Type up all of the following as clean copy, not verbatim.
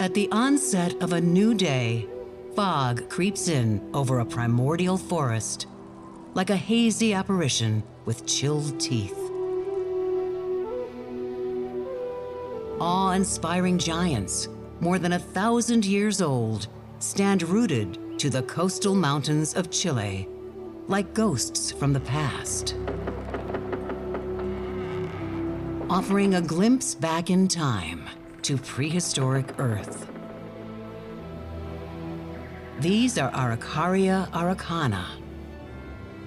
At the onset of a new day, fog creeps in over a primordial forest, like a hazy apparition with chilled teeth. Awe-inspiring giants, more than 1,000 years old, stand rooted to the coastal mountains of Chile, like ghosts from the past, offering a glimpse back in time to prehistoric Earth. These are Araucaria araucana,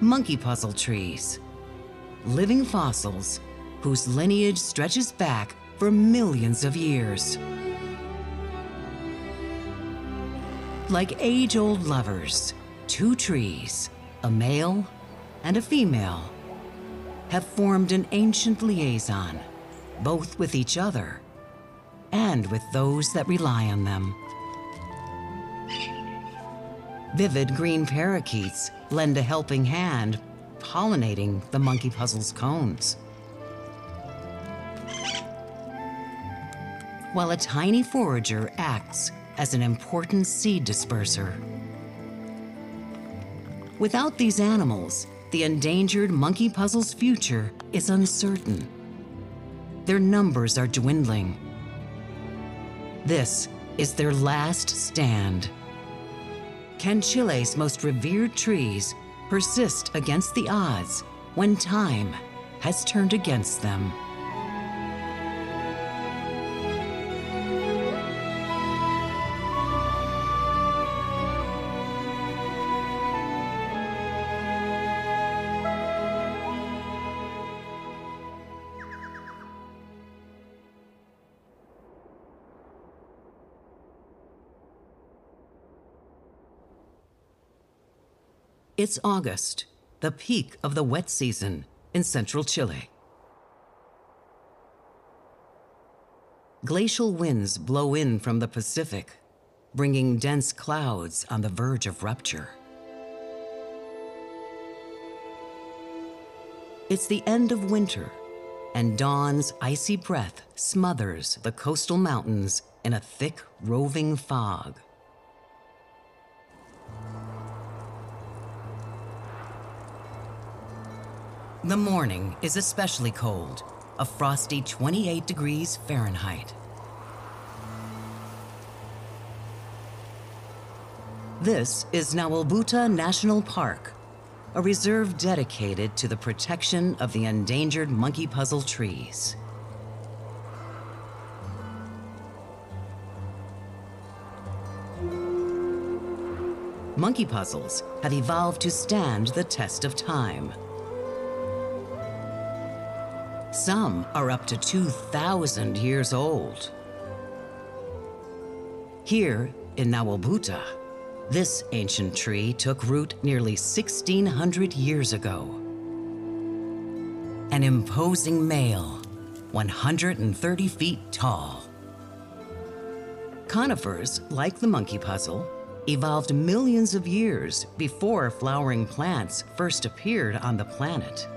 monkey puzzle trees, living fossils whose lineage stretches back for millions of years. Like age-old lovers, two trees, a male and a female, have formed an ancient liaison, both with each other and with those that rely on them. Vivid green parakeets lend a helping hand, pollinating the monkey puzzle's cones, while a tiny forager acts as an important seed disperser. Without these animals, the endangered monkey puzzle's future is uncertain. Their numbers are dwindling. This is their last stand. Can Chile's most revered trees persist against the odds when time has turned against them? It's August, the peak of the wet season in central Chile. Glacial winds blow in from the Pacific, bringing dense clouds on the verge of rupture. It's the end of winter, and dawn's icy breath smothers the coastal mountains in a thick, roving fog. The morning is especially cold, a frosty 28 degrees Fahrenheit. This is Nahuelbuta National Park, a reserve dedicated to the protection of the endangered monkey puzzle trees. Monkey puzzles have evolved to stand the test of time. Some are up to 2,000 years old. Here in Nahuelbuta, this ancient tree took root nearly 1,600 years ago. An imposing male, 130 feet tall. Conifers, like the monkey puzzle, evolved millions of years before flowering plants first appeared on the planet.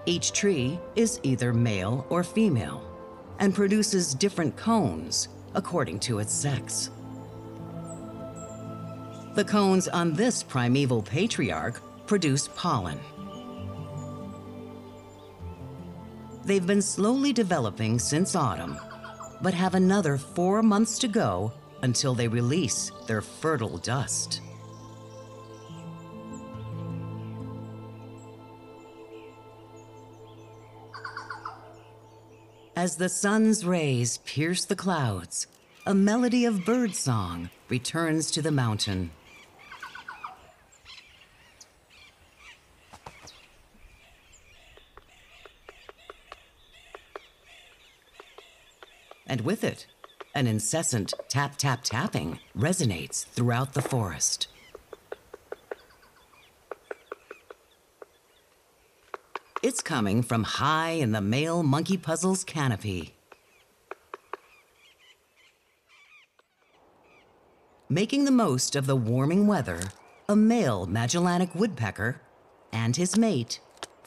Each tree is either male or female and produces different cones according to its sex. The cones on this primeval patriarch produce pollen. They've been slowly developing since autumn, but have another 4 months to go until they release their fertile dust. As the sun's rays pierce the clouds, a melody of birdsong returns to the mountain. And with it, an incessant tap-tap-tapping resonates throughout the forest. It's coming from high in the male monkey puzzle's canopy. Making the most of the warming weather, a male Magellanic woodpecker and his mate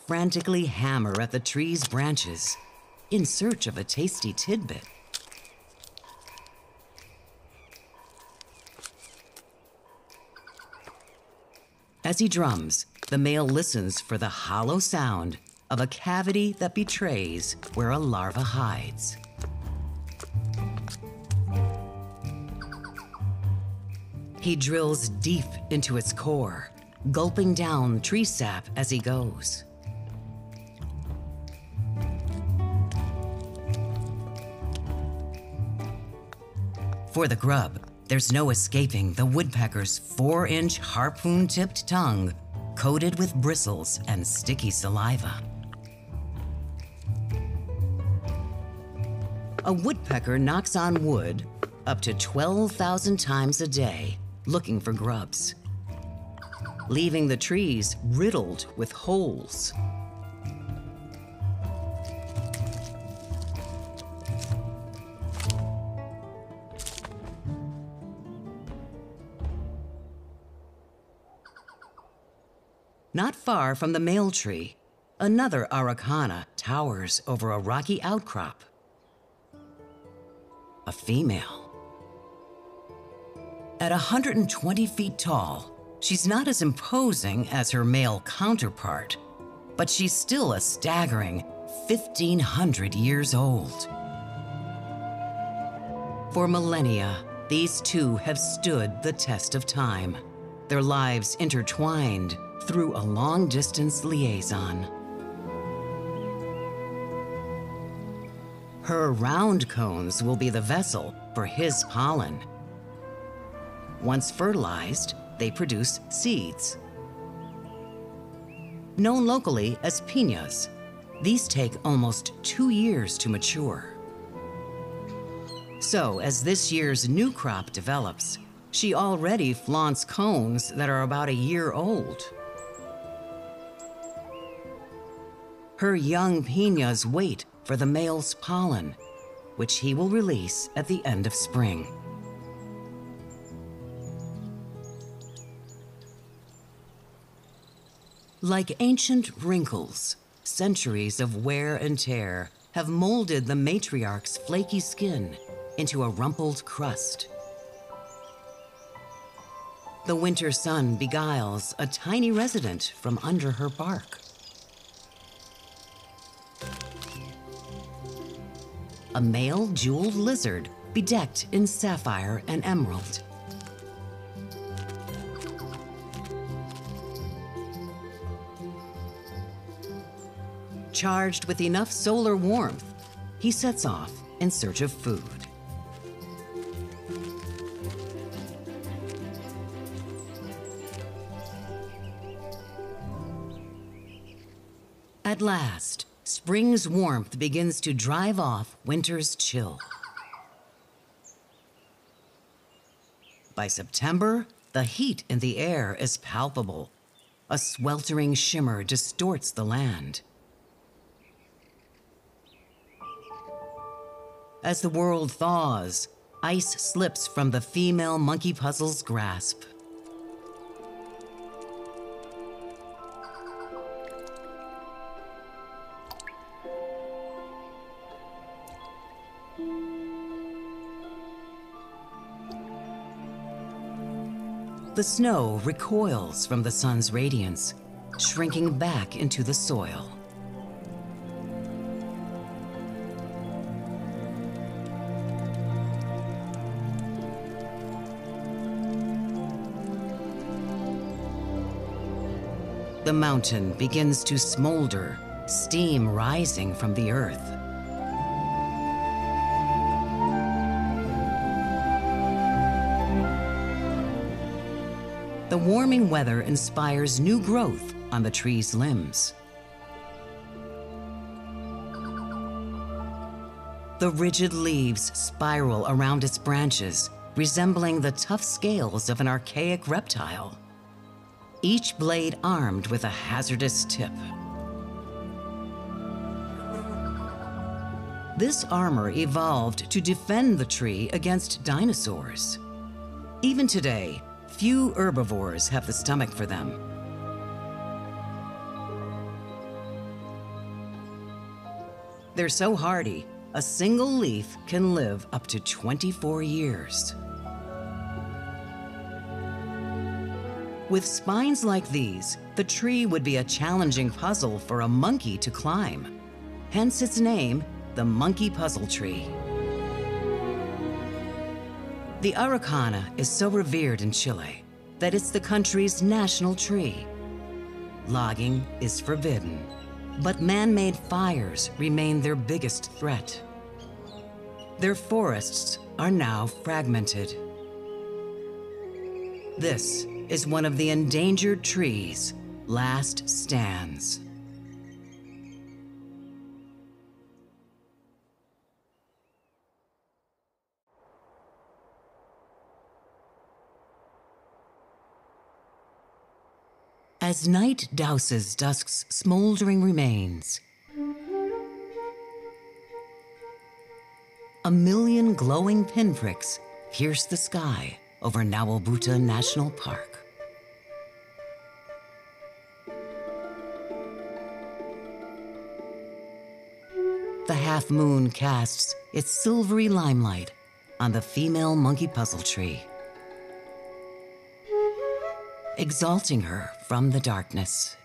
frantically hammer at the tree's branches in search of a tasty tidbit. As he drums, the male listens for the hollow sound of a cavity that betrays where a larva hides. He drills deep into its core, gulping down tree sap as he goes. For the grub, there's no escaping the woodpecker's 4-inch harpoon-tipped tongue coated with bristles and sticky saliva. A woodpecker knocks on wood up to 12,000 times a day looking for grubs, leaving the trees riddled with holes. Not far from the male tree, another Araucana towers over a rocky outcrop. A female. At 120 feet tall, she's not as imposing as her male counterpart, but she's still a staggering 1,500 years old. For millennia, these two have stood the test of time, their lives intertwined through a long-distance liaison. Her round cones will be the vessel for his pollen. Once fertilized, they produce seeds. Known locally as piñas, these take almost 2 years to mature. So, as this year's new crop develops, she already flaunts cones that are about a year old. Her young piñas wait for the male's pollen, which he will release at the end of spring. Like ancient wrinkles, centuries of wear and tear have molded the matriarch's flaky skin into a rumpled crust. The winter sun beguiles a tiny resident from under her bark. A male jeweled lizard bedecked in sapphire and emerald. Charged with enough solar warmth, he sets off in search of food. At last, spring's warmth begins to drive off winter's chill. By September, the heat in the air is palpable. A sweltering shimmer distorts the land. As the world thaws, ice slips from the female monkey puzzle's grasp. The snow recoils from the sun's radiance, shrinking back into the soil. The mountain begins to smolder, steam rising from the earth. The warming weather inspires new growth on the tree's limbs. The rigid leaves spiral around its branches, resembling the tough scales of an archaic reptile, each blade armed with a hazardous tip. This armor evolved to defend the tree against dinosaurs. Even today, few herbivores have the stomach for them. They're so hardy, a single leaf can live up to 24 years. With spines like these, the tree would be a challenging puzzle for a monkey to climb. Hence its name, the monkey puzzle tree. The Araucana is so revered in Chile that it's the country's national tree. Logging is forbidden, but man-made fires remain their biggest threat. Their forests are now fragmented. This is one of the endangered trees' last stands. As night douses dusk's smoldering remains, a million glowing pinpricks pierce the sky over Nahuelbuta National Park. The half moon casts its silvery limelight on the female monkey puzzle tree, exalting her from the darkness.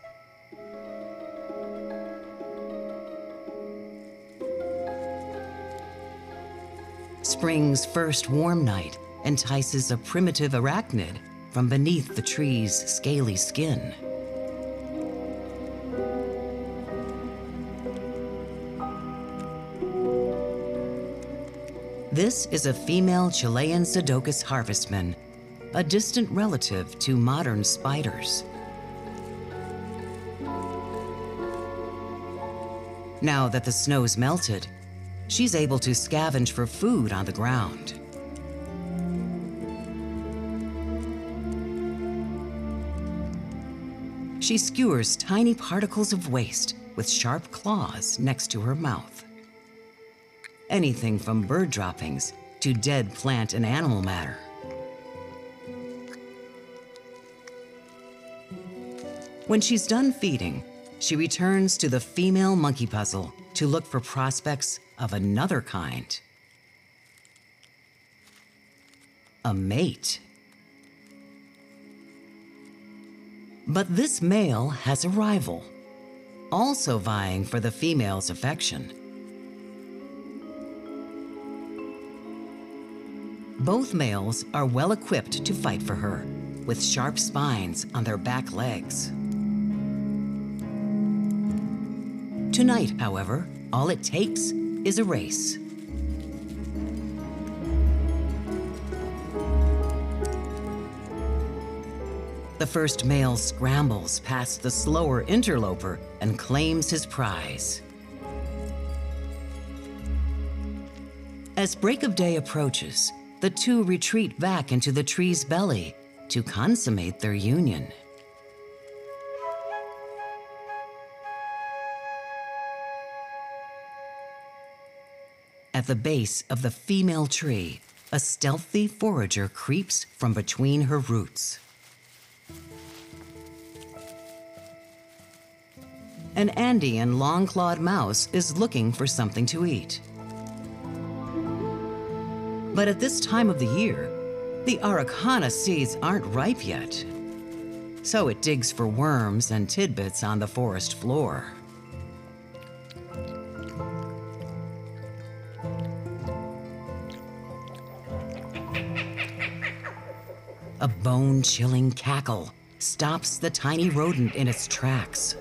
Spring's first warm night entices a primitive arachnid from beneath the tree's scaly skin. This is a female Chilean Pseudocus harvestman, a distant relative to modern spiders. Now that the snow's melted, she's able to scavenge for food on the ground. She skewers tiny particles of waste with sharp claws next to her mouth. Anything from bird droppings to dead plant and animal matter. When she's done feeding, she returns to the female monkey puzzle to look for prospects of another kind. A mate. But this male has a rival, also vying for the female's affection. Both males are well equipped to fight for her, with sharp spines on their back legs. Tonight, however, all it takes is a race. The first male scrambles past the slower interloper and claims his prize. As break of day approaches, the two retreat back into the tree's belly to consummate their union. At the base of the female tree, a stealthy forager creeps from between her roots. An Andean long-clawed mouse is looking for something to eat. But at this time of the year, the Araucana seeds aren't ripe yet. So it digs for worms and tidbits on the forest floor. A bone-chilling cackle stops the tiny rodent in its tracks.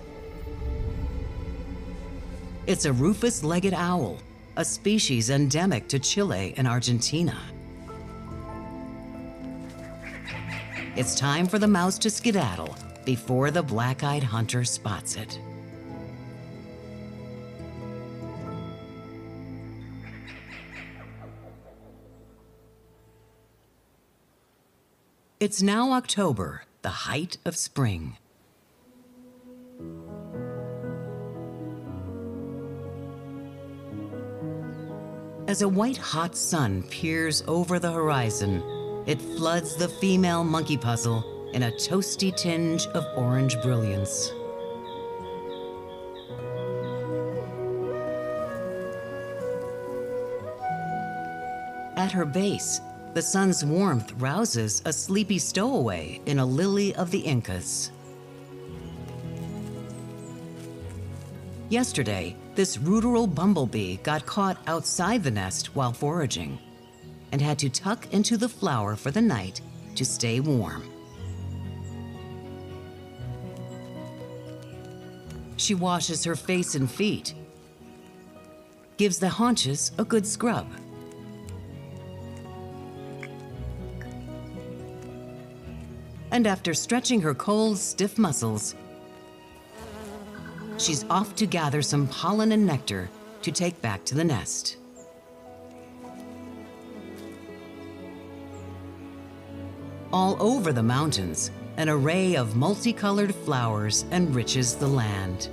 It's a rufous-legged owl, a species endemic to Chile and Argentina. It's time for the mouse to skedaddle before the black-eyed hunter spots it. It's now October, the height of spring. As a white-hot sun peers over the horizon, it floods the female monkey puzzle in a toasty tinge of orange brilliance. At her base, The sun's warmth rouses a sleepy stowaway in a lily of the Incas. Yesterday, this ruderal bumblebee got caught outside the nest while foraging and had to tuck into the flower for the night to stay warm. She washes her face and feet, gives the haunches a good scrub. And after stretching her cold, stiff muscles, she's off to gather some pollen and nectar to take back to the nest. All over the mountains, an array of multicolored flowers enriches the land.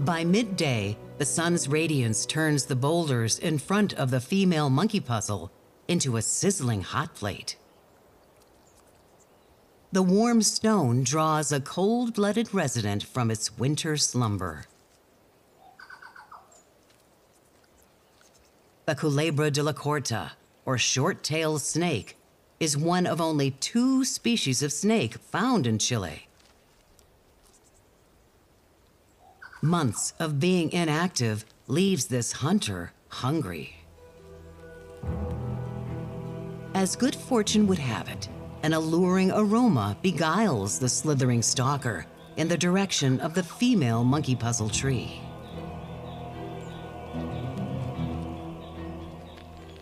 By midday, the sun's radiance turns the boulders in front of the female monkey puzzle into a sizzling hot plate. The warm stone draws a cold-blooded resident from its winter slumber. The Culebra de la Corta, or short-tailed snake, is one of only 2 species of snake found in Chile. Months of being inactive leaves this hunter hungry. As good fortune would have it, an alluring aroma beguiles the slithering stalker in the direction of the female monkey puzzle tree.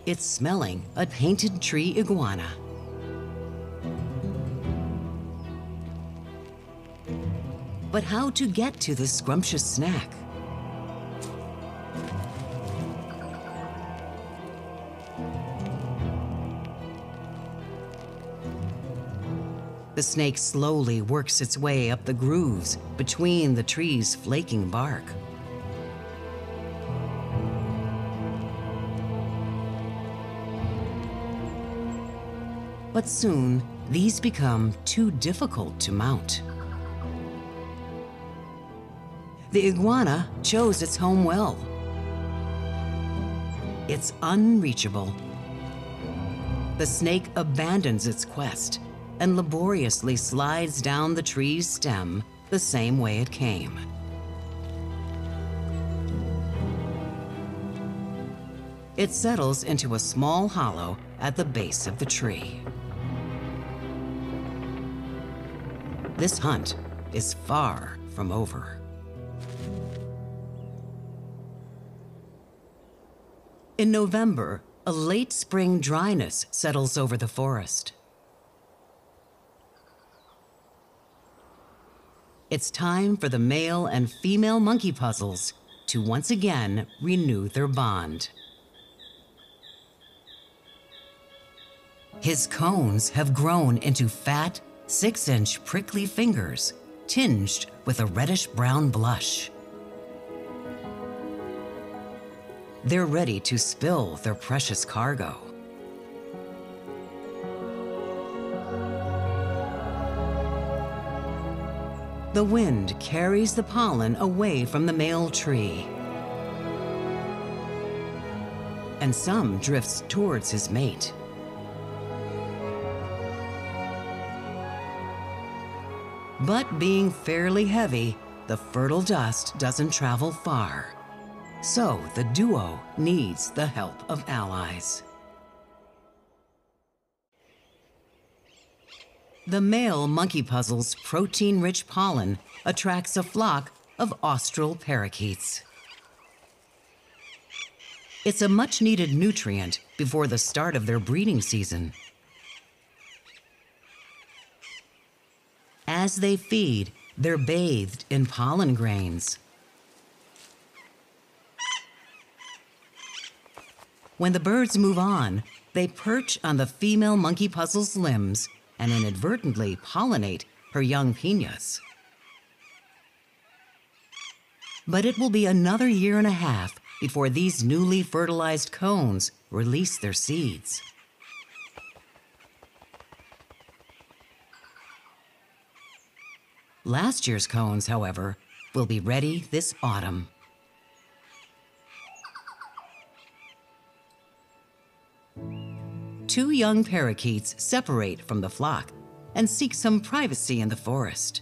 It's smelling a painted tree iguana. But how to get to this scrumptious snack? The snake slowly works its way up the grooves between the tree's flaking bark. But soon, these become too difficult to mount. The iguana chose its home well. It's unreachable. The snake abandons its quest and laboriously slides down the tree's stem the same way it came. It settles into a small hollow at the base of the tree. This hunt is far from over. In November, a late spring dryness settles over the forest. It's time for the male and female monkey puzzles to once again renew their bond. His cones have grown into fat, 6-inch prickly fingers, tinged with a reddish-brown blush. They're ready to spill their precious cargo. The wind carries the pollen away from the male tree, and some drifts towards his mate. But being fairly heavy, the fertile dust doesn't travel far. So the duo needs the help of allies. The male monkey puzzle's protein-rich pollen attracts a flock of austral parakeets. It's a much-needed nutrient before the start of their breeding season. As they feed, they're bathed in pollen grains. When the birds move on, they perch on the female monkey puzzle's limbs and inadvertently pollinate her young piñas. But it will be another year and a half before these newly fertilized cones release their seeds. Last year's cones, however, will be ready this autumn. Two young parakeets separate from the flock and seek some privacy in the forest.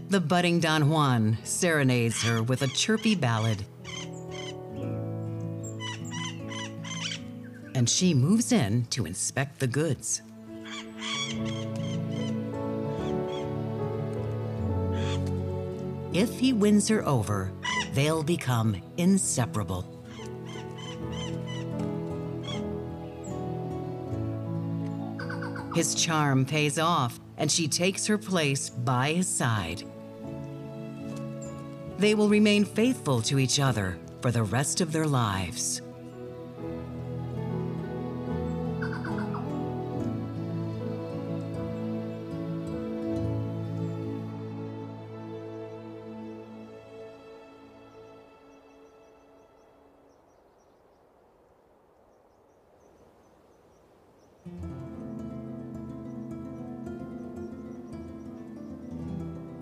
The budding Don Juan serenades her with a chirpy ballad, and she moves in to inspect the goods. If he wins her over, they'll become inseparable. His charm pays off, and she takes her place by his side. They will remain faithful to each other for the rest of their lives.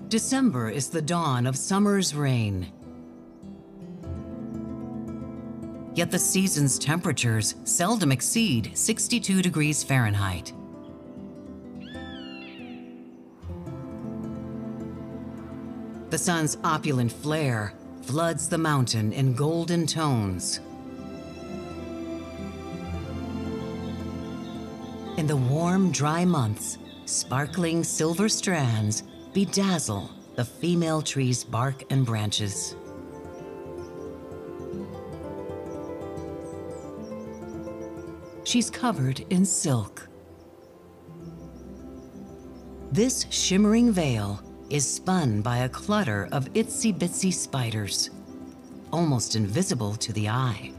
December is the dawn of summer's reign. Yet the season's temperatures seldom exceed 62 degrees Fahrenheit. The sun's opulent flare floods the mountain in golden tones. In the warm, dry months, sparkling silver strands bedazzle the female tree's bark and branches. She's covered in silk. This shimmering veil is spun by a clutter of itsy-bitsy spiders, almost invisible to the eye.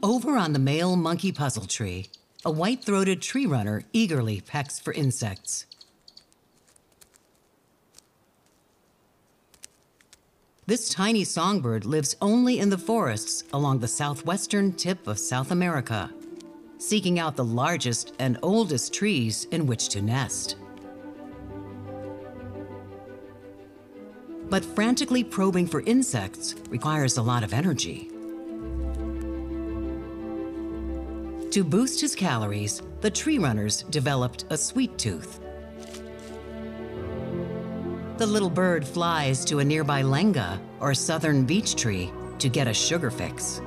Over on the male monkey puzzle tree, a white-throated tree runner eagerly pecks for insects. This tiny songbird lives only in the forests along the southwestern tip of South America, seeking out the largest and oldest trees in which to nest. But frantically probing for insects requires a lot of energy. To boost his calories, the tree runners developed a sweet tooth. The little bird flies to a nearby lenga or southern beech tree to get a sugar fix.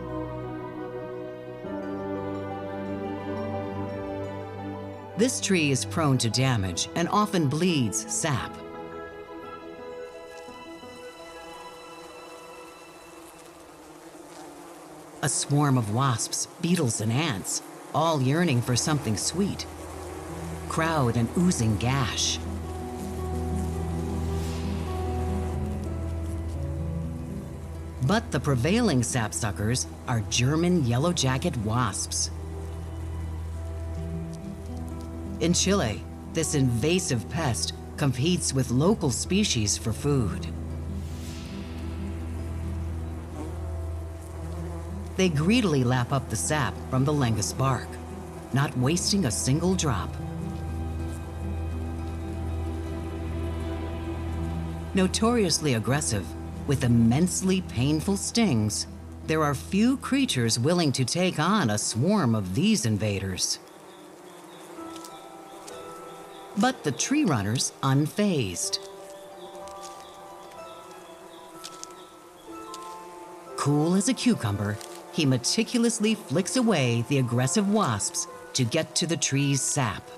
This tree is prone to damage and often bleeds sap. A swarm of wasps, beetles, and ants, all yearning for something sweet, crowd an oozing gash. But the prevailing sapsuckers are German yellow-jacket wasps. In Chile, this invasive pest competes with local species for food. They greedily lap up the sap from the lengus bark, not wasting a single drop. Notoriously aggressive, with immensely painful stings, there are few creatures willing to take on a swarm of these invaders. But the tree runner's unfazed. Cool as a cucumber, he meticulously flicks away the aggressive wasps to get to the tree's sap.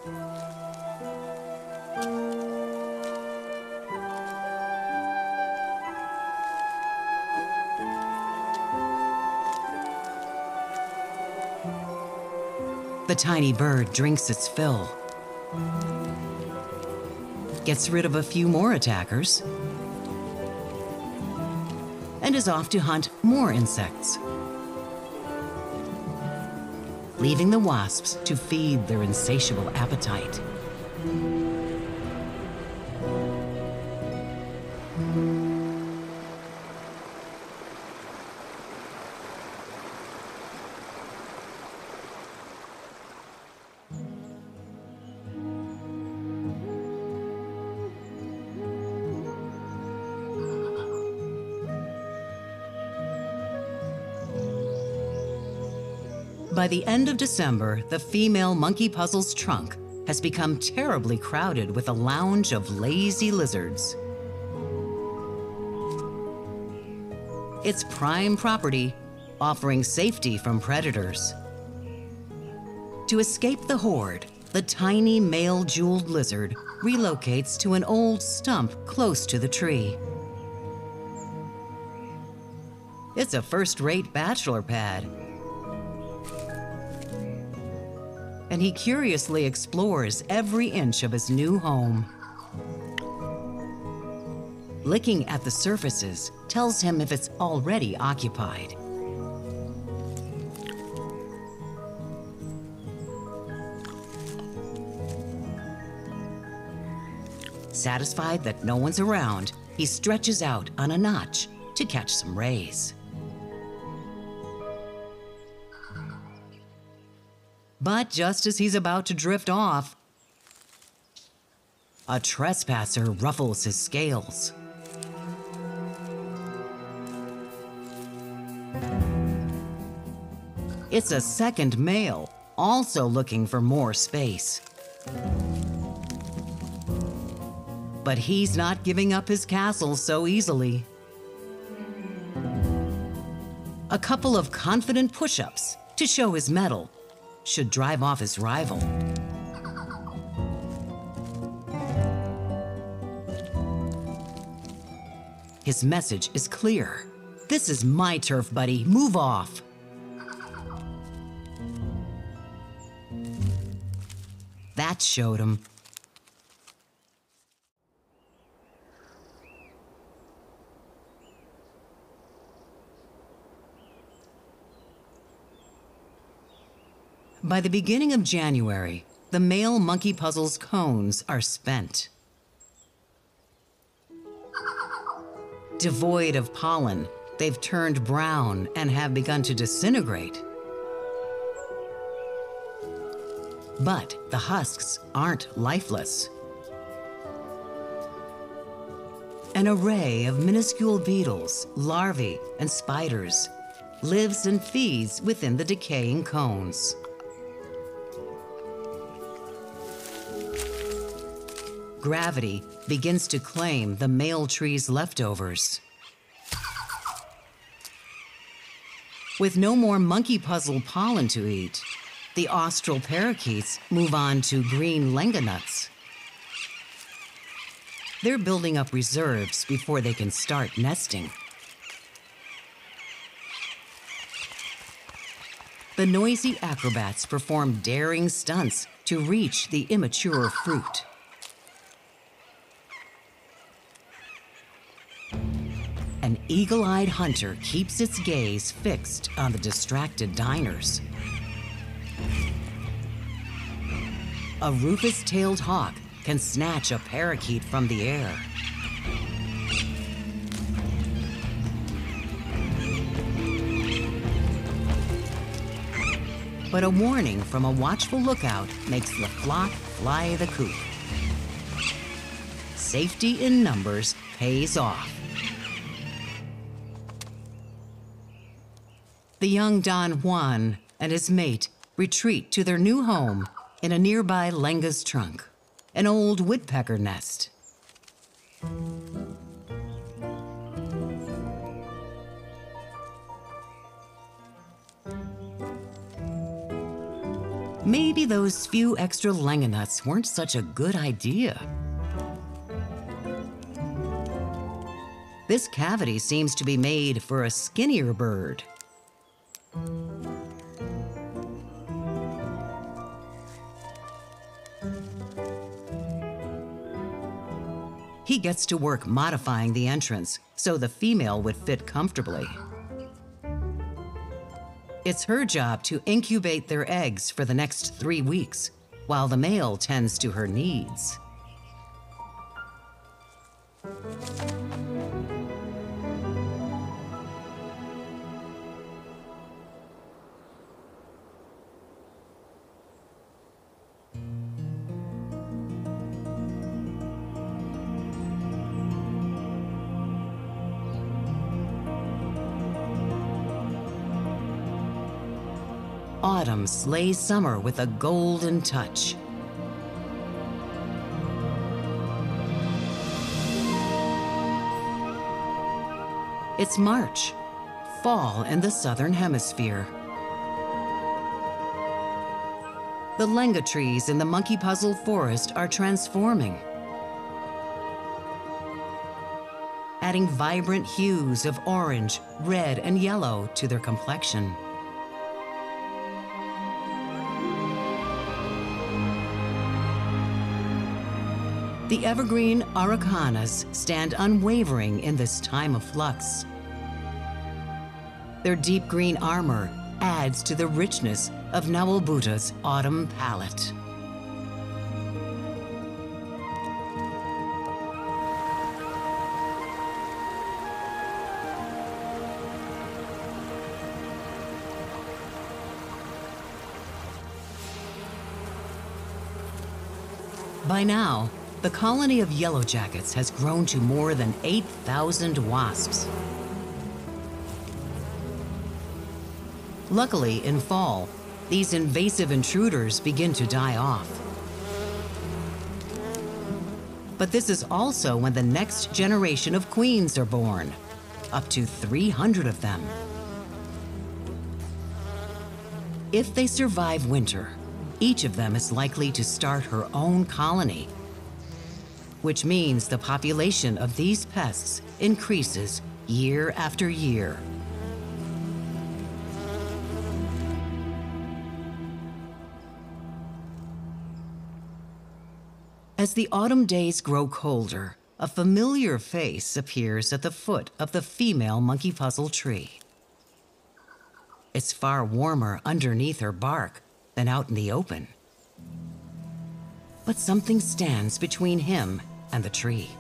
The tiny bird drinks its fill, gets rid of a few more attackers, and is off to hunt more insects, leaving the wasps to feed their insatiable appetite. By the end of December, the female monkey puzzle's trunk has become terribly crowded with a lounge of lazy lizards. It's prime property, offering safety from predators. To escape the horde, the tiny male jeweled lizard relocates to an old stump close to the tree. It's a first-rate bachelor pad. And he curiously explores every inch of his new home. Licking at the surfaces tells him if it's already occupied. Satisfied that no one's around, he stretches out on a notch to catch some rays. But just as he's about to drift off, a trespasser ruffles his scales. It's a second male, also looking for more space. But he's not giving up his castle so easily. A couple of confident push-ups to show his mettle should drive off his rival. His message is clear. This is my turf, buddy. Move off. That showed him. By the beginning of January, the male monkey puzzle's cones are spent. Devoid of pollen, they've turned brown and have begun to disintegrate. But the husks aren't lifeless. An array of minuscule beetles, larvae, and spiders lives and feeds within the decaying cones. Gravity begins to claim the male tree's leftovers. With no more monkey puzzle pollen to eat, the austral parakeets move on to green lenga nuts. They're building up reserves before they can start nesting. The noisy acrobats perform daring stunts to reach the immature fruit. An eagle-eyed hunter keeps its gaze fixed on the distracted diners. A rufous-tailed hawk can snatch a parakeet from the air. But a warning from a watchful lookout makes the flock fly the coop. Safety in numbers pays off. The young Don Juan and his mate retreat to their new home in a nearby lenga's trunk, an old woodpecker nest. Maybe those few extra lenga nuts weren't such a good idea. This cavity seems to be made for a skinnier bird. He gets to work modifying the entrance so the female would fit comfortably. It's her job to incubate their eggs for the next 3 weeks, while the male tends to her needs. autumn slays summer with a golden touch. It's March, fall in the southern hemisphere. The lenga trees in the Monkey Puzzle Forest are transforming, adding vibrant hues of orange, red, and yellow to their complexion. The evergreen Araucanas stand unwavering in this time of flux. Their deep green armor adds to the richness of Nahuelbuta's autumn palette. By now, the colony of yellow jackets has grown to more than 8,000 wasps. Luckily, in fall, these invasive intruders begin to die off. But this is also when the next generation of queens are born, up to 300 of them. If they survive winter, each of them is likely to start her own colony, which means the population of these pests increases year after year. As the autumn days grow colder, a familiar face appears at the foot of the female monkey puzzle tree. It's far warmer underneath her bark than out in the open. But something stands between him and the tree.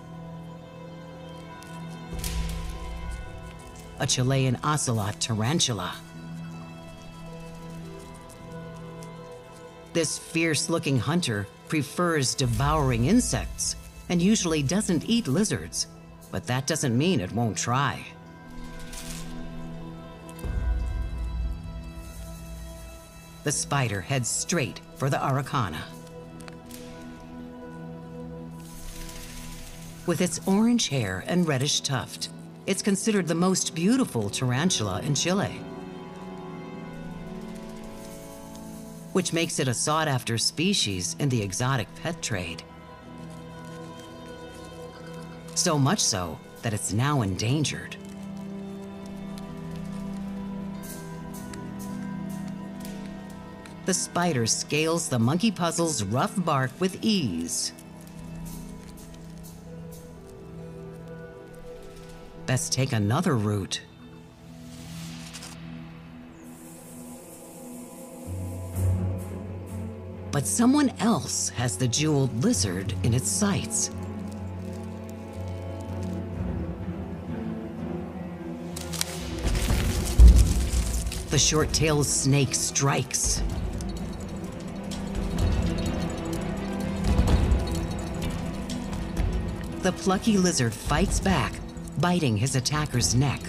A Chilean ocelot tarantula. This fierce-looking hunter prefers devouring insects and usually doesn't eat lizards, but that doesn't mean it won't try. The spider heads straight for the Araucana. With its orange hair and reddish tuft, it's considered the most beautiful tarantula in Chile, which makes it a sought-after species in the exotic pet trade. So much so that it's now endangered. The spider scales the monkey puzzle's rough bark with ease. Best take another route. But someone else has the jeweled lizard in its sights. The short-tailed snake strikes. The plucky lizard fights back, biting his attacker's neck.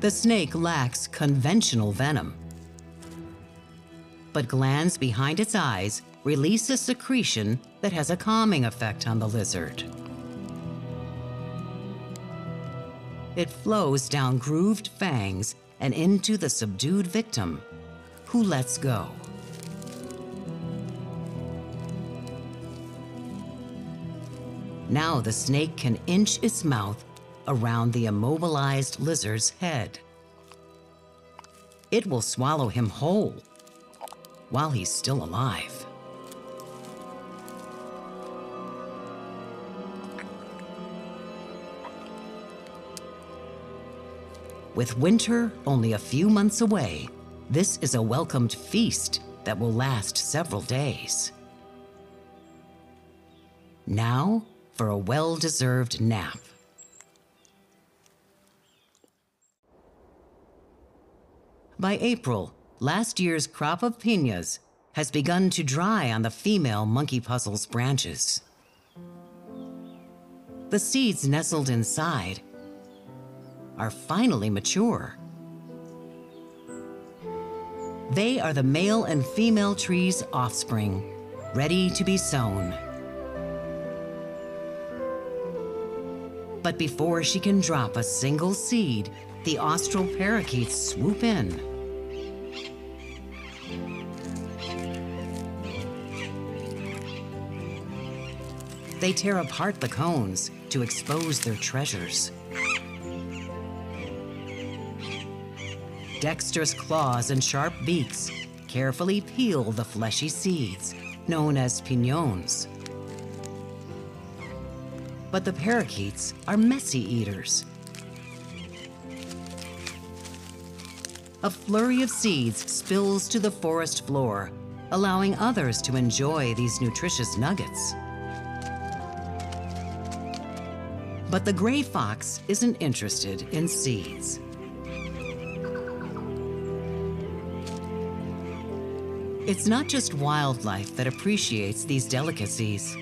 The snake lacks conventional venom, but glands behind its eyes release a secretion that has a calming effect on the lizard. It flows down grooved fangs and into the subdued victim, who lets go. Now the snake can inch its mouth around the immobilized lizard's head. It will swallow him whole while he's still alive. With winter only a few months away, this is a welcomed feast that will last several days. Now for a well-deserved nap. By April, last year's crop of piñas has begun to dry on the female monkey puzzle's branches. The seeds nestled inside are finally mature. They are the male and female tree's offspring, ready to be sown. But before she can drop a single seed, the austral parakeets swoop in. They tear apart the cones to expose their treasures. Dexterous claws and sharp beaks carefully peel the fleshy seeds, known as piñones. But the parakeets are messy eaters. A flurry of seeds spills to the forest floor, allowing others to enjoy these nutritious nuggets. But the gray fox isn't interested in seeds. It's not just wildlife that appreciates these delicacies.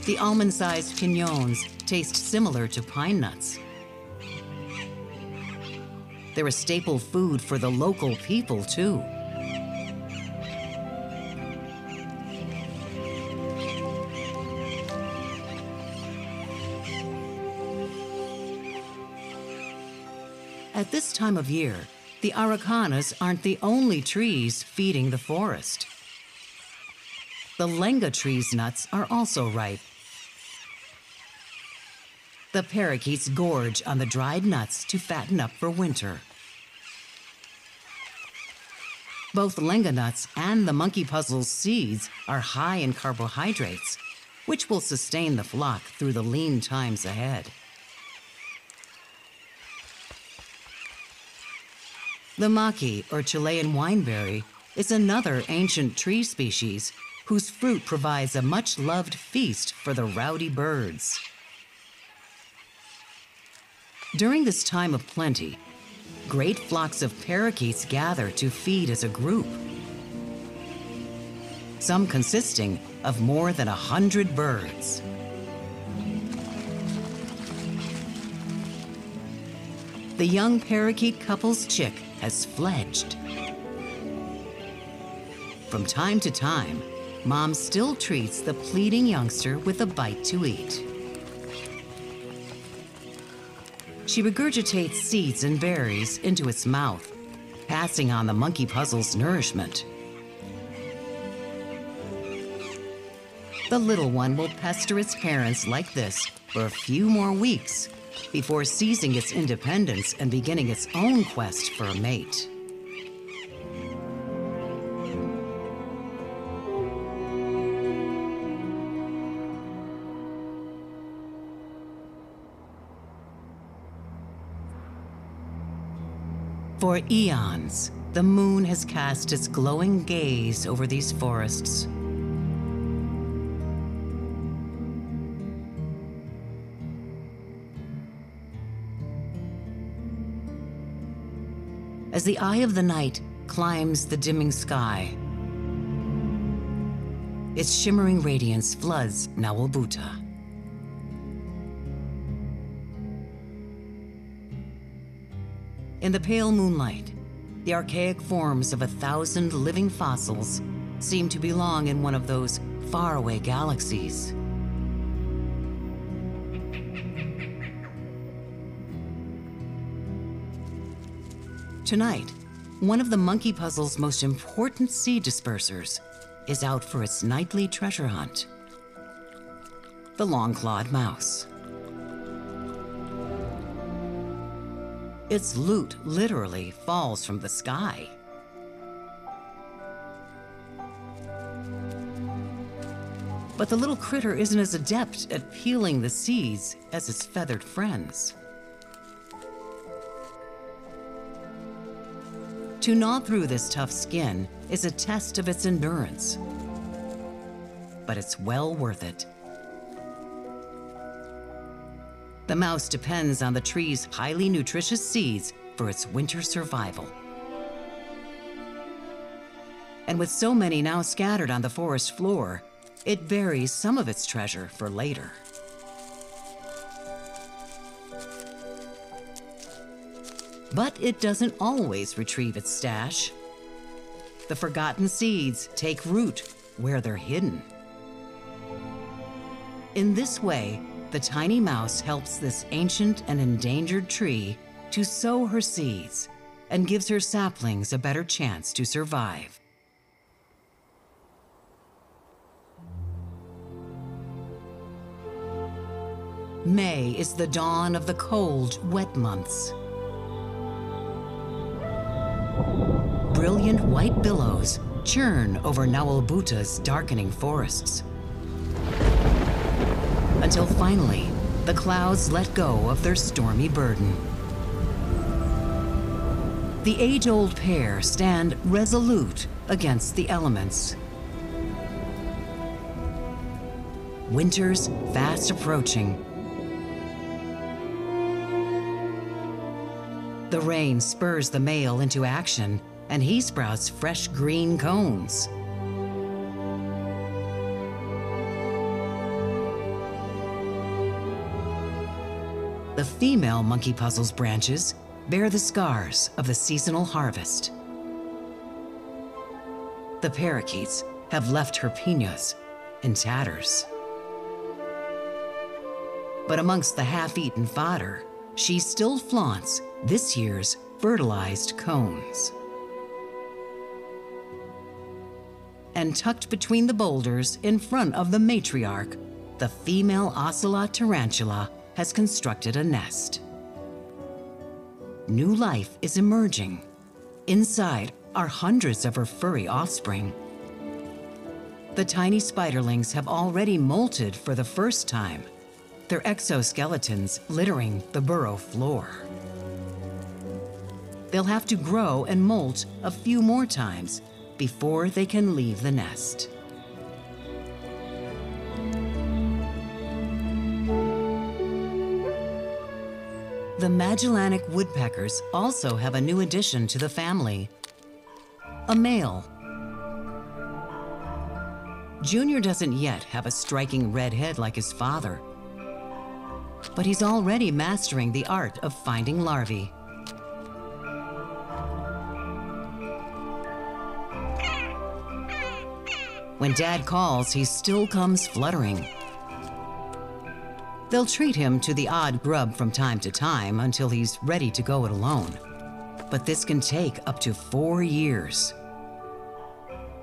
The almond-sized piñones taste similar to pine nuts. They're a staple food for the local people, too. At this time of year, the Araucanas aren't the only trees feeding the forest. The lenga tree's nuts are also ripe. The parakeets gorge on the dried nuts to fatten up for winter. Both lenga nuts and the monkey puzzle's seeds are high in carbohydrates, which will sustain the flock through the lean times ahead. The maqui, or Chilean wineberry, is another ancient tree species whose fruit provides a much-loved feast for the rowdy birds. During this time of plenty, great flocks of parakeets gather to feed as a group, some consisting of more than 100 birds. The young parakeet couple's chick has fledged. From time to time, Mom still treats the pleading youngster with a bite to eat. She regurgitates seeds and berries into its mouth, passing on the monkey puzzle's nourishment. The little one will pester its parents like this for a few more weeks before seizing its independence and beginning its own quest for a mate. For eons, the moon has cast its glowing gaze over these forests. As the eye of the night climbs the dimming sky, its shimmering radiance floods Nawabuta. In the pale moonlight, the archaic forms of 1,000 living fossils seem to belong in one of those faraway galaxies. Tonight, one of the monkey puzzle's most important seed dispersers is out for its nightly treasure hunt: the long-clawed mouse. Its loot literally falls from the sky. But the little critter isn't as adept at peeling the seeds as its feathered friends. To gnaw through this tough skin is a test of its endurance, but it's well worth it. The mouse depends on the tree's highly nutritious seeds for its winter survival. And with so many now scattered on the forest floor, It buries some of its treasure for later. But it doesn't always retrieve its stash. The forgotten seeds take root where they're hidden. In this way, the tiny mouse helps this ancient and endangered tree to sow her seeds and gives her saplings a better chance to survive. May is the dawn of the cold, wet months. Brilliant white billows churn over Naulbuta's darkening forests. Until finally, the clouds let go of their stormy burden. The age-old pair stand resolute against the elements. Winter's fast approaching. The rain spurs the male into action, and he sprouts fresh green cones. The female monkey puzzle's branches bear the scars of the seasonal harvest. The parakeets have left her piñas in tatters. But amongst the half-eaten fodder, she still flaunts this year's fertilized cones. And tucked between the boulders in front of the matriarch, the female ocelot tarantula has constructed a nest. New life is emerging. Inside are hundreds of her furry offspring. The tiny spiderlings have already molted for the first time, their exoskeletons littering the burrow floor. They'll have to grow and molt a few more times before they can leave the nest. The Magellanic woodpeckers also have a new addition to the family, a male. Junior doesn't yet have a striking red head like his father, but he's already mastering the art of finding larvae. When Dad calls, he still comes fluttering. They'll treat him to the odd grub from time to time until he's ready to go it alone. But this can take up to 4 years.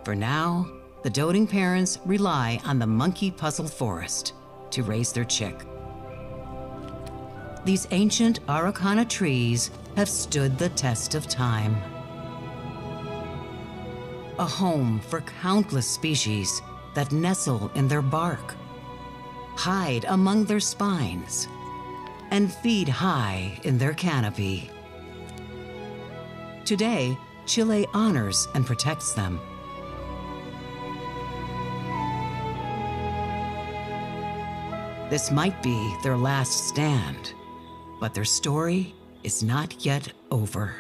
For now, the doting parents rely on the monkey puzzle forest to raise their chick. These ancient Araucana trees have stood the test of time. A home for countless species that nestle in their bark, hide among their spines, and feed high in their canopy. Today, Chile honors and protects them. This might be their last stand, but their story is not yet over.